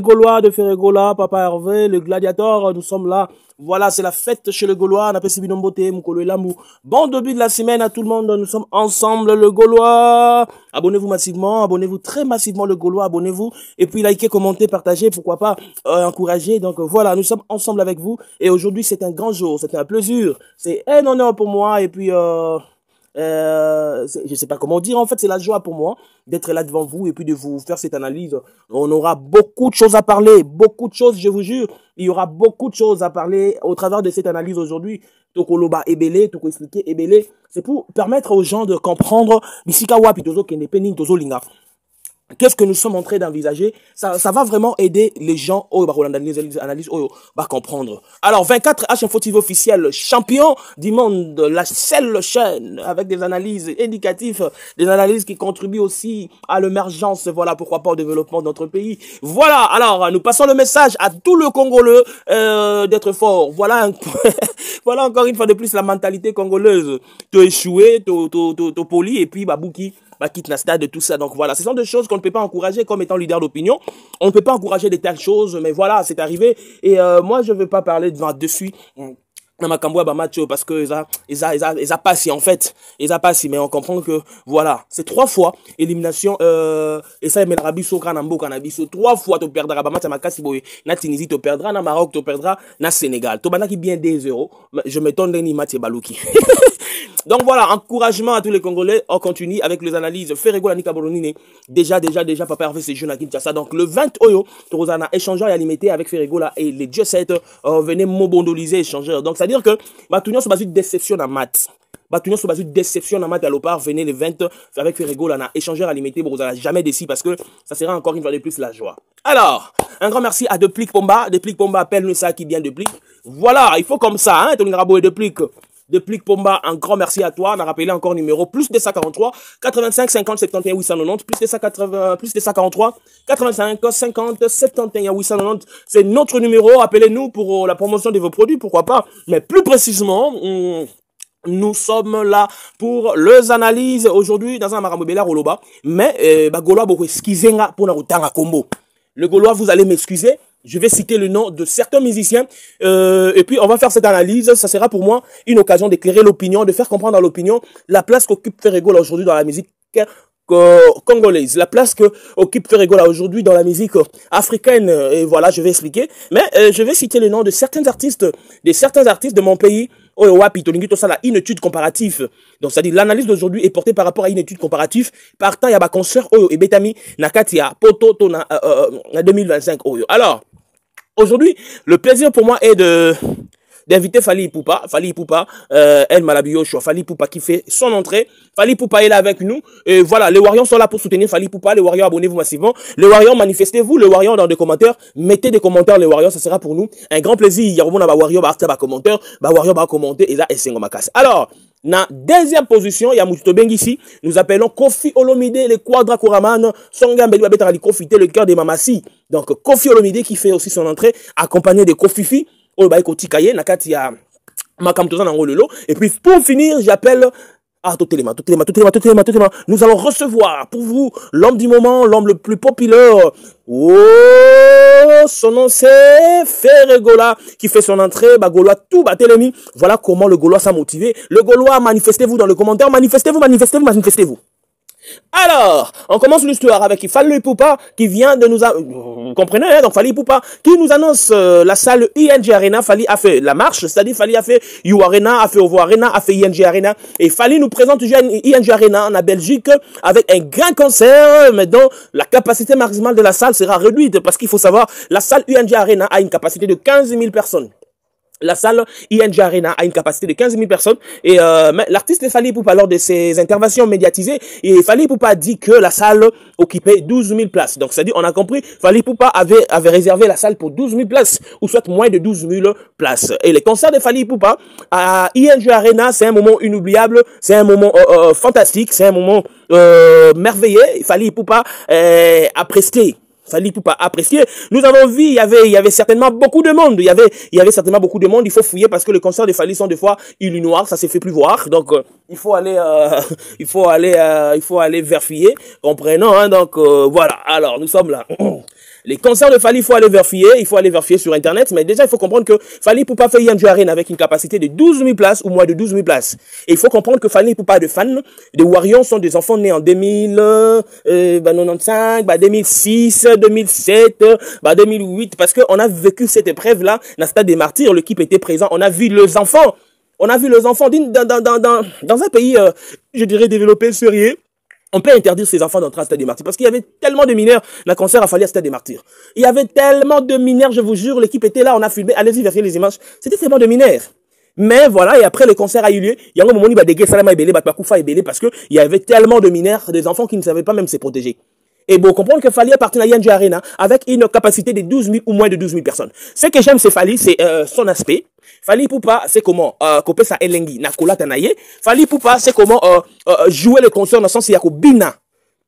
Gaulois de Ferregola, Papa Hervé, le gladiateur, nous sommes là. Voilà, c'est la fête chez le Gaulois. On appelle Sibinombote, Moukolo et Lamou. Bon début de la semaine à tout le monde. Nous sommes ensemble, le Gaulois. Abonnez-vous massivement, abonnez-vous très massivement, le Gaulois. Abonnez-vous. Et puis, likez, commentez, partagez, pourquoi pas, encouragez. Donc, voilà, nous sommes ensemble avec vous. Et aujourd'hui, c'est un grand jour. C'est un plaisir. C'est un honneur pour moi. Et puis, je sais pas comment dire, en fait c'est la joie pour moi d'être là devant vous et puis de vous faire cette analyse. On aura beaucoup de choses à parler, beaucoup de choses, je vous jure, il y aura beaucoup de choses à parler au travers de cette analyse aujourd'hui. Tokoloba ebele, toko expliquer ebele, c'est pour permettre aux gens de comprendre bisika wapi tozo kende pening tozo linga. Qu'est-ce que nous sommes en train d'envisager? Ça va vraiment aider les gens analyse comprendre. Alors 24 H-Info TV officiel, champion du monde, la seule chaîne avec des analyses éducatives, des analyses qui contribuent aussi à l'émergence, voilà, pourquoi pas au développement de notre pays. Voilà, alors nous passons le message à tout le Congolais d'être fort. Voilà voilà encore une fois de plus la mentalité congolaise. T'es échoué, t'es poli et puis babouki. Quitte la stade de tout ça. Donc voilà, ce sont des choses qu'on ne peut pas encourager comme étant leader d'opinion. On ne peut pas encourager de telles choses, mais voilà, c'est arrivé. Et moi, je ne veux pas parler dessus. Dans ma camboua macho parce que ils a passé en fait, ils a passé, mais on comprend que voilà, c'est 3 fois élimination et ça mais l'Arabie Kanambo Canabiso 3 fois tu perdras match à Kassiboy na Tunisie tu perdras na Maroc tu perdras na Sénégal to banaki bien 2-0 je m'étonne d'eni match balouki. Donc voilà, encouragement à tous les Congolais. On continue avec les analyses. Ferregola Nikabolonine. Déjà, Papa Hervé, c'est jeune à Kinshasa. Donc le 20 Oyo, Torozana, échangeur et animé avec Ferregola et les Dieu 7 venaient mobondoliser échangeur. Donc c'est-à-dire que Batunion se base une déception en maths. Batunion se base une déception en maths à l'opar. Venez le 20 avec Ferregola, na échangeur à limité. Bon, vous n'allez jamais décis parce que ça sera encore une fois de plus la joie. Alors, un grand merci à Deplique Pomba. Deplique Pomba appelle-nous ça qui vient de Deplique. Voilà, il faut comme ça, hein, Tony Rabo et Deplique. Deplique Pomba, un grand merci à toi. On a rappelé encore numéro plus 243 85 50 71 890 plus 243 85 50 71 890. C'est notre numéro. Appelez-nous pour la promotion de vos produits, pourquoi pas. Mais plus précisément, nous sommes là pour les analyses aujourd'hui dans un Marambobela Roloba. Mais Gaulois beaucoup excusenga pour na combo. Le Gaulois, vous allez m'excuser. Je vais citer le nom de certains musiciens et puis on va faire cette analyse. Ça sera pour moi une occasion d'éclairer l'opinion, de faire comprendre à l'opinion la place qu'occupe Ferregola aujourd'hui dans la musique congolaise, la place qu'occupe Ferregola aujourd'hui dans la musique africaine. Et voilà, je vais expliquer. Mais je vais citer le nom de certains artistes de mon pays. Une étude comparative. Donc, c'est-à-dire, l'analyse d'aujourd'hui est portée par rapport à une étude comparative. Partant, il y a un concert, et Betami, Nakatia, Poto, 2025, Alors, aujourd'hui, le plaisir pour moi est d'inviter Fally Ipupa, El Malabiocho, Fally Ipupa qui fait son entrée. Fally Ipupa est là avec nous. Et voilà, les Warriors sont là pour soutenir Fally Ipupa. Les Warriors, abonnez-vous massivement. Les Warriors, manifestez-vous. Les Warriors dans des commentaires. Mettez des commentaires, les Warriors, ça sera pour nous un grand plaisir. Il y a un Warrior, commentaire. Warrior va commenter. Et là, et c'est ma casse. Alors, na deuxième position, il y a Moututo Bengissi. Nous appelons Kofi Olomide, les Quadra Koraman, Songa Mbeli Babet Ali Kofite, le cœur des Mamassi. Donc, Kofi Olomide qui fait aussi son entrée, accompagné de Kofifi. Et puis pour finir, j'appelle nous allons recevoir pour vous l'homme du moment, l'homme le plus populaire. Oh, son nom c'est Ferregola qui fait son entrée. Gaulois tout Batelemi. Voilà comment le Gaulois s'est motivé. Le Gaulois, manifestez-vous dans le commentaire. Manifestez-vous. Alors, on commence l'histoire avec Fally Ipupa qui vient de nous... Vous comprenez, hein? Donc Fally Ipupa qui nous annonce la salle ING Arena. Fally a fait la marche, c'est-à-dire Fally a fait You Arena, a fait Ovo Arena, a fait ING Arena. Et Fally nous présente ING Arena en Belgique avec un grand concert, mais dont la capacité maximale de la salle sera réduite parce qu'il faut savoir, la salle ING Arena a une capacité de 15 000 personnes. La salle ING Arena a une capacité de 15 000 personnes et l'artiste Fally Ipupa lors de ses interventions médiatisées, et Fally Ipupa a dit que la salle occupait 12 000 places. Donc c'est-à-dire, on a compris, Fally Ipupa avait réservé la salle pour 12 000 places ou soit moins de 12 000 places. Et les concerts de Fally Ipupa à ING Arena, c'est un moment inoubliable, c'est un moment fantastique, c'est un moment merveilleux. Fally Ipupa a presté. Fally Ipupa apprécié. Nous avons vu, il y avait certainement beaucoup de monde. Il y avait certainement beaucoup de monde. Il faut fouiller parce que les concerts de Fally sont des fois illinois, ça se fait plus voir. Donc il faut aller vérifier. Comprenons, hein. Donc voilà. Alors nous sommes là. Les concerts de Fally, il faut aller vérifier sur Internet, mais déjà, il faut comprendre que Fally Ipupa fait Yanju Arena avec une capacité de 12 000 places ou moins de 12 000 places. Et il faut comprendre que Fally Ipupa de fans de Warion sont des enfants nés en 2095, 2006, 2007, 2008, parce qu'on a vécu cette épreuve-là dans le stade des martyrs, l'équipe était présente, on a vu les enfants. On a vu les enfants dans un pays, je dirais, développé, sérieux. On peut interdire ces enfants d'entrer à Stade des Martyrs parce qu'il y avait tellement de mineurs. Le concert a fallu à Stade des Martyrs. Il y avait tellement de mineurs, je vous jure, l'équipe était là, on a filmé. Allez-y, vérifiez les images. C'était tellement de mineurs. Mais voilà, et après le concert a eu lieu, il y a un moment où il va déguer Salama Ebele, Batpakoufa Ebele, parce que il y avait tellement de mineurs, des enfants qui ne savaient pas même se protéger. Et bon, comprendre que Fally appartient à Yanju Arena avec une capacité de 12 000 ou moins de 12 000 personnes. Ce que j'aime, c'est Fally, c'est son aspect. Fally Ipupa, c'est comment couper sa elengi, nakola tanaye. Fally Ipupa, c'est comment jouer le concert dans le sens yako bina.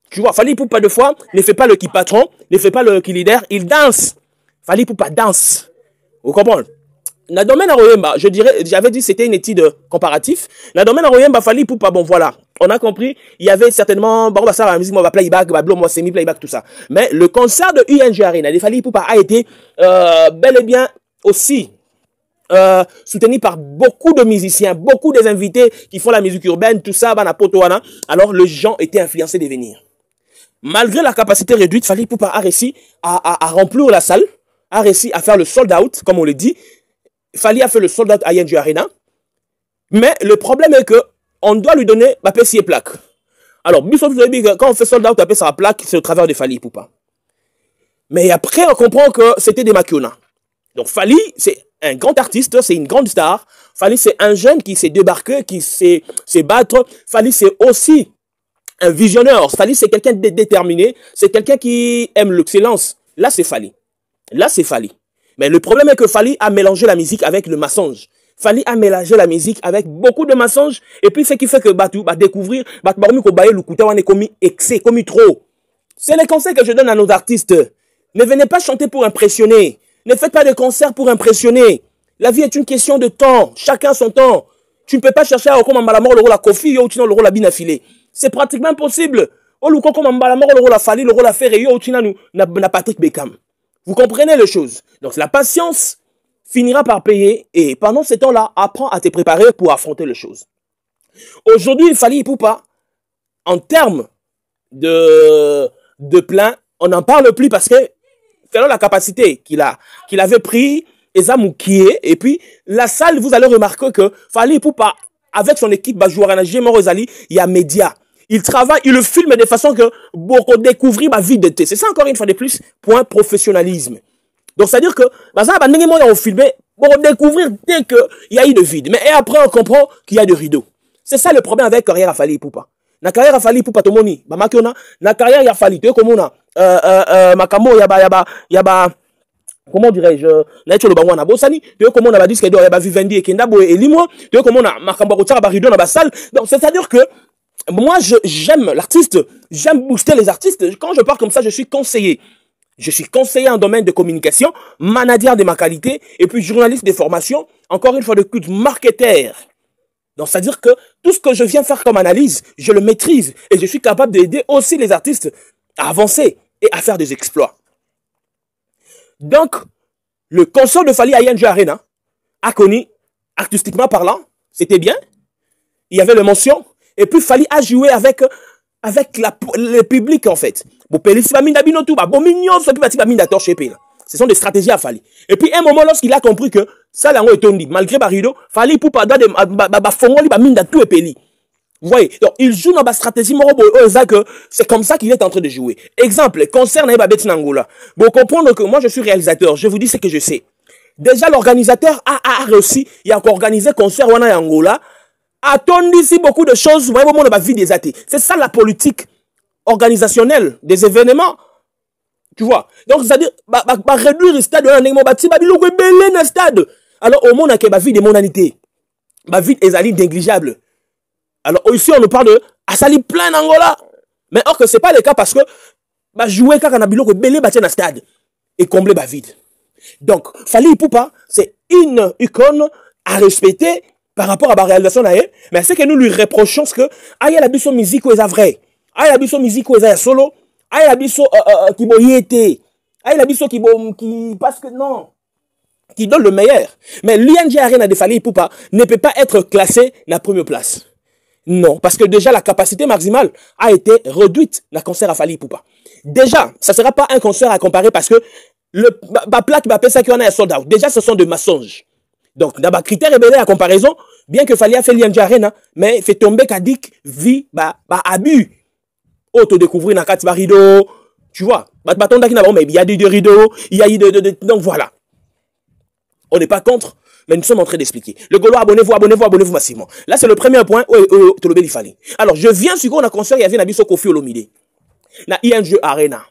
Tu vois, Fally Ipupa, de fois, ne fait pas le qui patron, ne fait pas le qui leader, il danse. Fally Ipupa danse. Vous comprenez? Dans le domaine Aroyemba, je dirais, j'avais dit c'était une étude comparative. Dans le domaine Aroyemba, Fally Ipupa, bon voilà, on a compris, il y avait certainement, bon, ça, la musique, on va playback, blom, semi playback, tout ça. Mais le concert de UNG Arena, de Fally Ipupa a été bel et bien aussi soutenu par beaucoup de musiciens, beaucoup des invités qui font la musique urbaine, tout ça, Banapotoana. Alors les gens étaient influencés de venir. Malgré la capacité réduite, Fally Ipupa a réussi à remplir la salle, a réussi à faire le sold out, comme on le dit. Fally a fait le sold out à Yanju Arena. Mais le problème est que on doit lui donner ma PC et plaque. Alors, quand on fait sold out, ça plaque, c'est au travers de Fally Ipupa. Mais après, on comprend que c'était des Makiona. Donc Fally, c'est un grand artiste, c'est une grande star. Fally, c'est un jeune qui s'est débarqué, qui sait battre. Fally, c'est aussi un visionnaire. Fally, c'est quelqu'un de déterminé. C'est quelqu'un qui aime l'excellence. Là, c'est Fally. Là, c'est Fally. Mais le problème est que Fally a mélangé la musique avec le mensonge. Fally a mélangé la musique avec beaucoup de mensonges. Et puis, ce qui fait que Batu va découvrir, excès, commis trop. C'est les conseils que je donne à nos artistes. Ne venez pas chanter pour impressionner. Ne faites pas de concerts pour impressionner. La vie est une question de temps. Chacun son temps. Tu ne peux pas chercher à comme la mort le rôle à Kofi ou sinon le rôle à Binafilé. C'est pratiquement impossible. Ou le comme la mort le rôle à Fally, le rôle à Ferré ou sinon na Patrick Beckham. Vous comprenez les choses. Donc la patience finira par payer et pendant ce temps-là, apprends à te préparer pour affronter les choses. Aujourd'hui, Fally Ipupa, en termes de plein, on n'en parle plus parce que selon la capacité qu'il avait pris, et puis la salle, vous allez remarquer que Fally Ipupa, avec son équipe, il y a média. Il travaille, il le filme de façon que pour découvrir ma vie de thé. C'est ça encore une fois de plus, point professionnalisme. Donc c'est-à-dire que, on filmé pour découvrir dès qu'il y a eu de vide. Mais après, on comprend qu'il y a de rideaux. C'est ça le problème avec la carrière à Fally Ipupa. La carrière à Fally Ipupa, tomoni, la carrière à Fally, tu sais comment on a, Makamo, yaba, comment dirais-je, naïcho le bangwana bosani, tu sais comment on a dit que yaba Vivendi et Kendabo et Limo, tu sais comment on a Makamba Rotsara Barido dans la salle. Donc c'est-à-dire que, moi, j'aime l'artiste, j'aime booster les artistes. Quand je parle comme ça, je suis conseiller. Je suis conseiller en domaine de communication, manager de ma qualité, et puis journaliste de formation, encore une fois de plus, marketeur. Donc, c'est-à-dire que tout ce que je viens faire comme analyse, je le maîtrise, et je suis capable d'aider aussi les artistes à avancer et à faire des exploits. Donc, le concert de Fally à Yanju Arena a connu, artistiquement parlant, c'était bien, il y avait les mentions, et puis Fally a joué avec le public en fait. Ce sont des stratégies à Fally. Et puis un moment lorsqu'il a compris que ça là est tondi malgré Barido, Fally pour pas de tout et peli. Vous voyez, donc il joue dans la stratégie c'est comme ça qu'il est en train de jouer. Exemple, concert na Babet Nangola. Bon comprendre que moi je suis réalisateur, je vous dis ce que je sais. Déjà l'organisateur a réussi, il a encore organisé concert en Angola. Attendez ici beaucoup de choses, vous voyez, on va vivre des athées. C'est ça la politique organisationnelle des événements. Tu vois. Donc, c'est-à-dire, réduire le stade, le stade. Alors, au monde, il y a vie de mondanité. La vie est négligeable. Alors, ici, on nous parle de Asali plein Angola. Mais or que ce n'est pas le cas parce que, jouer quand on a belé dans le stade et combler la vide. Donc, Fally Ipupa, c'est une icône à respecter par rapport à la réalisation, mais c'est que nous lui reprochons que il y a la biso musique où est vrai, il y a la biso musique où est solo, il y a la biso qui boyete, Ah, il a dit ceux qui parce que non, qui donne le meilleur. Mais l'ING Arena de Fally Ipupa ne peut pas être classé la première place. Non, parce que déjà la capacité maximale a été réduite dans le concert à Fally Ipupa. Déjà, ça ne sera pas un concert à comparer parce que la plaque va ça qu'on a un sold out. Déjà, ce sont des mensonges. Donc, dans les critères ébélés à comparaison, bien que Fally a fait l'ING Arena, mais fait tomber Kadik, vie, abus. Auto découvrir dans 4 rideaux, tu vois. Mais il y a des rideaux, il y a donc voilà. On n'est pas contre, mais nous sommes en train d'expliquer. Le Gaulois, abonnez-vous massivement. Là, c'est le premier point où il fallait. Alors, je viens sur un concert, il y avait un Kofi Olomide. Na ING Arena.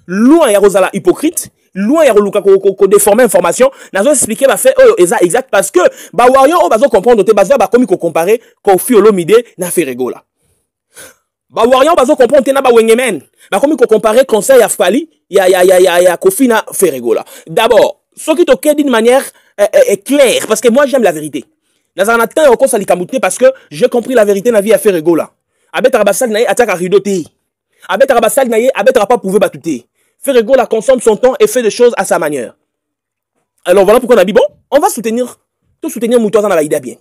Loin, il y a Rosala hypocrite. Loin, il y a Luka ko déformer information. N'a pas expliqué, va faire exact parce que, Warion, on va comprendre, comme il comparer Kofi Olomide na Ferrego là. Warion, on va comprendre, t'es na Wengemen. Comme il comparer concert à Fally, il y a Kofi na Ferrego là. D'abord, ce qui te d'une manière claire, parce que moi j'aime la vérité. Dans un temps, on s'est parce que j'ai compris la vérité dans la vie à Ferrego là. Abet Rabassal naïe attaque à ridoté. Abet Rabassal naïe abet pas pouvoir batouter. Ferrego la consomme son temps et fait des choses à sa manière. Alors voilà pourquoi on a dit bon, on va soutenir Moutoua dans la idée bien.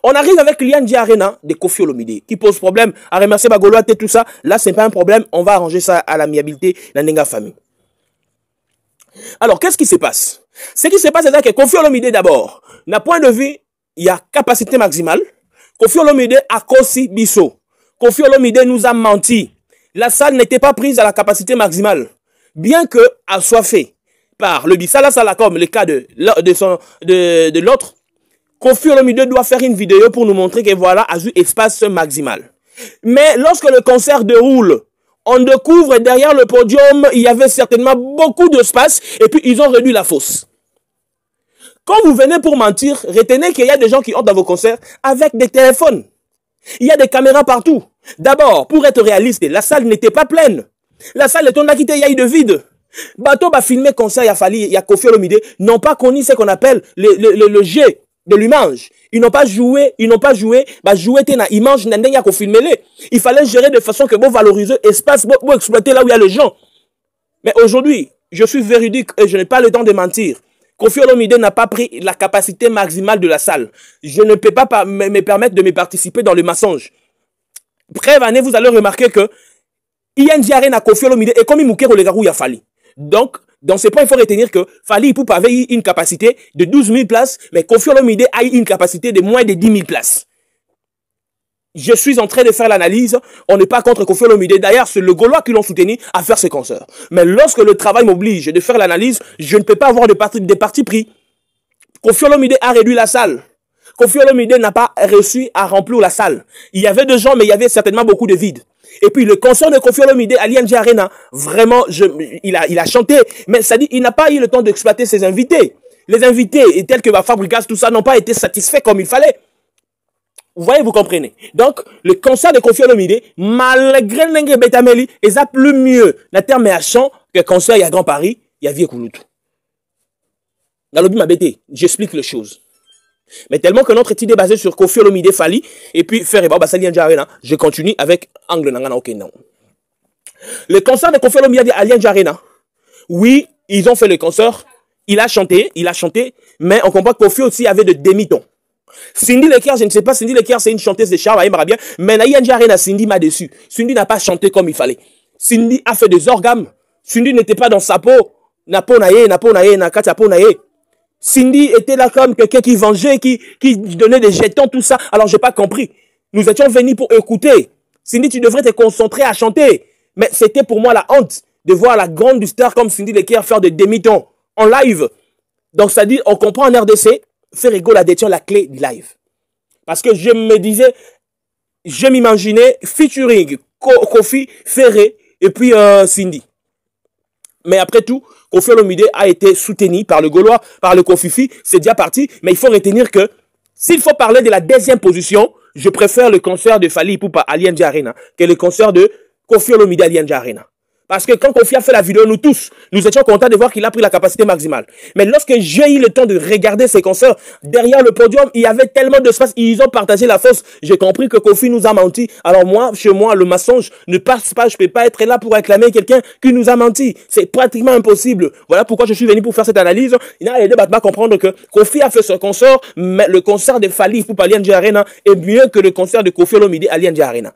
On arrive avec l'ING Arena de Kofi Olomide qui pose problème à remercier Bagolo et tout ça. Là c'est pas un problème, on va arranger ça à l'amiabilité dans Nenga famille. Alors, qu'est-ce qui se passe? Ce qui se passe, c'est que Kofi Olomide, d'abord, d'un point de vue, il y a capacité maximale. Kofi Olomide a Kosi Bisso. Kofi Olomide nous a menti. La salle n'était pas prise à la capacité maximale. Bien que, elle soit fait par le Bissala Sala, comme le cas de l'autre, Kofi Olomide doit faire une vidéo pour nous montrer que voilà, a eu espace maximal. Mais lorsque le concert déroule, on découvre derrière le podium, il y avait certainement beaucoup d'espace et puis ils ont réduit la fosse. Quand vous venez pour mentir, retenez qu'il y a des gens qui entrent dans vos concerts avec des téléphones. Il y a des caméras partout. D'abord, pour être réaliste, la salle n'était pas pleine. La salle est en quitté, il y a eu de vide. Bateau va filmer concert, il y a Fally, il y a Kofi Olomide, n'ont pas connu ce qu'on appelle le jet de l'image. Ils n'ont pas joué, jouer na image n'endeng ya ko filmer les. Il fallait gérer de façon que bon valoriser espace, bon exploiter là où il y a les gens. Mais aujourd'hui, je suis véridique et je n'ai pas le temps de mentir. Kofi Olomide n'a pas pris la capacité maximale de la salle. Je ne peux pas me permettre de me participer dans le mensonge. Bref, année, vous allez remarquer que ING Arena Kofi Olomide est comme il mouké le garou ya Fally. Donc, dans ce point, il faut retenir que Fally Ipupa avait eu une capacité de 12 000 places, mais Kofi Olomide a eu une capacité de moins de 10 000 places. Je suis en train de faire l'analyse. On n'est pas contre Kofi Olomide. D'ailleurs, c'est le Gaulois qui l'ont soutenu à faire ce concert. Mais lorsque le travail m'oblige de faire l'analyse, je ne peux pas avoir des partis pris. Kofi Olomide a réduit la salle. Kofi Olomide n'a pas réussi à remplir la salle. Il y avait des gens, mais il y avait certainement beaucoup de vide. Et puis le concert de Kofi Olomide à l'ING Arena, vraiment, il a chanté, mais ça dit, il n'a pas eu le temps d'exploiter ses invités. Les invités, tels que Fabrigas, tout ça, n'ont pas été satisfaits comme il fallait. Vous voyez, vous comprenez. Donc, le concert de Kofi Olomide, malgré l'engue Betameli, ils a plus mieux, la terme est à chant, que le concert, il y a Grand Paris, il y a Vieux Kouloutou. Dans le but, ma bête, j'explique les choses. Mais tellement que notre étude est basée sur Kofi Olomide, Fally, et puis Ferreba, l'ING Arena, je continue avec Angle Nangana Okena. Le concert de Kofi Olomide à l'ING Arena, oui, ils ont fait le concert, il a chanté, mais on comprend que Kofi aussi avait de demi-tons. Cindy Leker, je ne sais pas, Cindy Leker, c'est une chanteuse de char, bien, mais à l'ING Arena, Cindy m'a déçu. Cindy n'a pas chanté comme il fallait. Cindy a fait des orgames. Cindy n'était pas dans sa peau. Cindy était là comme quelqu'un qui vengeait, qui donnait des jetons, tout ça. Alors, j'ai pas compris. Nous étions venus pour écouter. Cindy, tu devrais te concentrer à chanter. Mais c'était pour moi la honte de voir la grande star comme Cindy Leker faire des demi-tons en live. Donc, ça dit, on comprend en RDC, Ferrego la détient la clé du live. Parce que je me disais, je m'imaginais featuring Kofi, Ferré et puis Cindy. Mais après tout, Kofi Olomide a été soutenu par le Gaulois, par le Kofifi, c'est déjà parti. Mais il faut retenir que, s'il faut parler de la deuxième position, je préfère le concert de Fally Ipupa à l'ING Arena que le concert de Kofi Olomide à l'ING Arena. Parce que quand Kofi a fait la vidéo, nous tous, nous étions contents de voir qu'il a pris la capacité maximale. Mais lorsque j'ai eu le temps de regarder ses concerts, derrière le podium, il y avait tellement de espace, ils ont partagé la force. J'ai compris que Kofi nous a menti. Alors moi, chez moi, le mensonge ne passe pas. Je peux pas être là pour réclamer quelqu'un qui nous a menti. C'est pratiquement impossible. Voilà pourquoi je suis venu pour faire cette analyse. Il a aidé Batman à comprendre que Kofi a fait ce concert, mais le concert de Fally pour Allianz Arena est mieux que le concert de Kofi Olomide à Allianz Arena.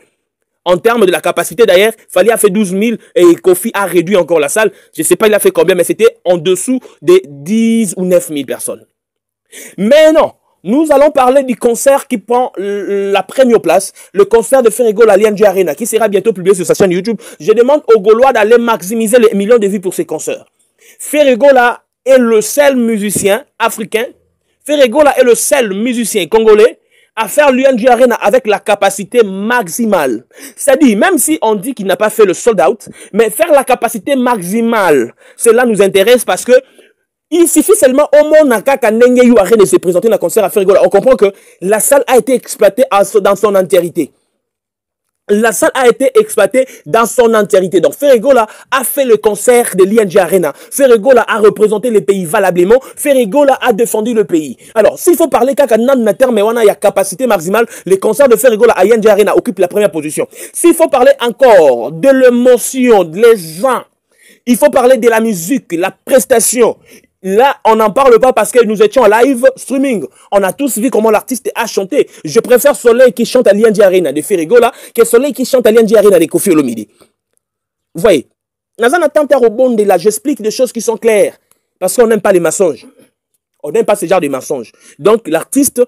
En termes de la capacité, d'ailleurs, Fally a fait 12 000 et Kofi a réduit encore la salle. Je ne sais pas il a fait combien, mais c'était en dessous des 10 ou 9 000 personnes. Mais non, nous allons parler du concert qui prend la première place, le concert de Ferrego à Allianz Arena, qui sera bientôt publié sur sa chaîne YouTube. Je demande aux Gaulois d'aller maximiser les millions de vues pour ces concerts. Ferrego là est le seul musicien africain, Ferrego là est le seul musicien congolais à faire l'UNG Arena avec la capacité maximale. C'est-à-dire, même si on dit qu'il n'a pas fait le sold out, mais faire la capacité maximale, cela nous intéresse parce que il suffit seulement au moins Nakaka Nengeyu Arena de se présenter dans le concert à Ferrego. On comprend que la salle a été exploitée dans son entièreté. La salle a été exploitée dans son entièreté. Donc, Ferrego a fait le concert de l'ING Arena. Ferrego a représenté le pays valablement. Ferrego a défendu le pays. Alors, s'il faut parler qu'à terme, il y a capacité maximale, les concerts de Ferrego à ING Arena occupent la première position. S'il faut parler encore de l'émotion, des gens, il faut parler de la musique, la prestation. Là, on n'en parle pas parce que nous étions en live streaming. On a tous vu comment l'artiste a chanté. Je préfère Soleil qui chante à l'ING Arena de Ferrego que Soleil qui chante à l'ING Arena de Kofi Olomide. Vous voyez, dans un attente au bon de là, j'explique des choses qui sont claires. Parce qu'on n'aime pas les mensonges. On n'aime pas ce genre de mensonges. Donc, l'artiste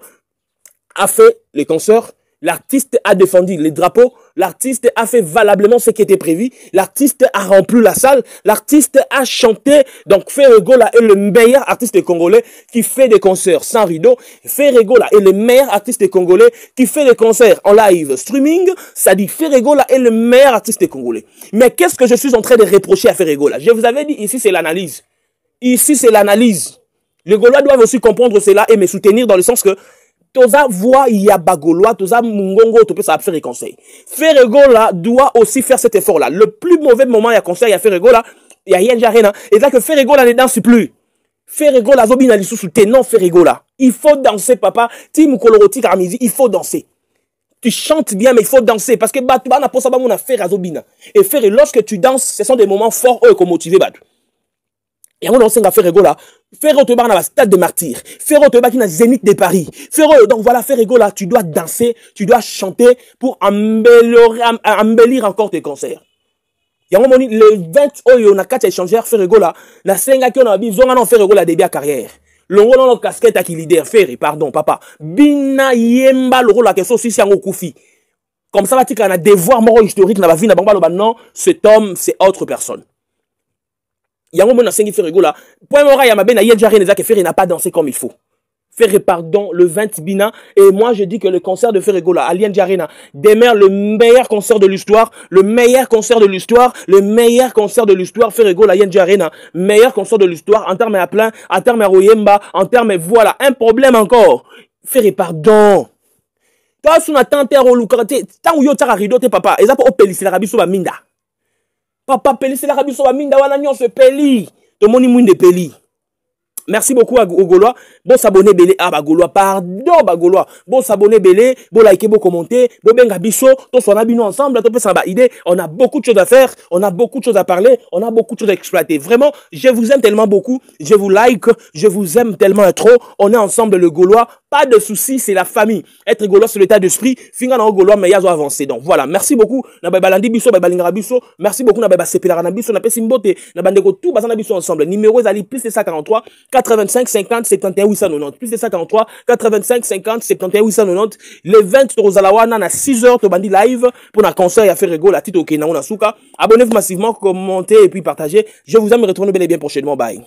a fait les concerts. L'artiste a défendu les drapeaux, l'artiste a fait valablement ce qui était prévu, l'artiste a rempli la salle, l'artiste a chanté. Donc Ferrego est le meilleur artiste congolais qui fait des concerts sans rideau. Ferrego est le meilleur artiste congolais qui fait des concerts en live streaming. Ça dit Ferrego est le meilleur artiste congolais. Mais qu'est-ce que je suis en train de reprocher à Ferrego? Je vous avais dit, ici c'est l'analyse. Ici c'est l'analyse. Les Gaulois doivent aussi comprendre cela et me soutenir dans le sens que Toza voit il y a Bagolois, Toza Mungongo, tu peux ça faire des conseils. Ferrego doit aussi faire cet effort là. Le plus mauvais moment il y a conseil, il y a Ferrego il y a Yenja Arena. Et là que Ferrego ne danse plus. Ferrego Zobina Lissou non Ferrego il faut danser papa. Tim Koloroti Karamizi, il faut danser. Tu chantes bien mais il faut danser parce que Batuba n'a pas ça on a fait Zobina. Et Ferrego lorsque tu danses, ce sont des moments forts eux qui motivent Batu. Et on enseigne à Ferrego Ferrego te bat dans la stade de martyr. Ferrego te bat qui n'a Zénith de Paris. Ferrego, donc voilà, Ferrego tu dois danser, tu dois chanter pour embellir encore tes concerts. Il y a un moment, le 20 oyo na 4 échangeurs Ferrego la senga qui on a dit, zonga non Ferrego début à carrière. Le rôle dans la casquette à qui leader, Ferré, pardon, papa. Bina yemba le rôle à question si c'est un Koufi. Comme ça, va dire qu'on a des devoirs moraux historiques dans la vie, non, cet homme, c'est autre personne. Il y a un moment dans Ferrego point moral, il y a ma benne, il y a déjà que Ferré n'a pas dansé comme il faut. Ferré, pardon, le 20 Bina. Et moi, je dis que le concert de Ferrego à Allianz Arena demeure le meilleur concert de l'histoire, le meilleur concert de l'histoire, le meilleur concert de l'histoire. Ferrego à Allianz Arena, meilleur concert de l'histoire en termes à plein, en termes à Royemba, en termes, voilà, un problème encore. Ferré, pardon. Toi, si on attend terre au lucratif, tant où y'a rideau, t'es papa, et ça pour opérer, c'est la rabis sur la minda. Papa peli c'est la rabi so ba minda wana nyonso peli to moni mwinde peli. Merci beaucoup aux Gaulois. Bon s'abonner belé à Bagolois. Pardon Bagolois. Bon s'abonner belé, bon liker, bon commenter, bon benga biso, to so na bino ensemble, to peut ça ba idée. On a beaucoup de choses à faire, on a beaucoup de choses à parler, on a beaucoup de choses à exploiter. Vraiment, je vous aime tellement beaucoup, je vous like, je vous aime tellement trop. On est ensemble le Gaulois, pas de soucis, c'est la famille. Être Gaulois c'est l'état d'esprit, finga na Gaulois mais yazo avancer. Donc voilà, merci beaucoup. Na ba balandi biso, ba balingara biso. Merci beaucoup na ba sepelera na biso, na pesi mbote, na bandeko tout bazana biso ensemble. Numéro ezali plus de 143 85 50 71 890 plus de 143 85 50 71 890 le 20 Rozalawana na 6h to bandi live pour un concert à Ferrego la tito Kena on a souka. Abonnez-vous massivement, commentez et puis partagez. Je vous aime, me retrouver bel et bien prochainement. Bye.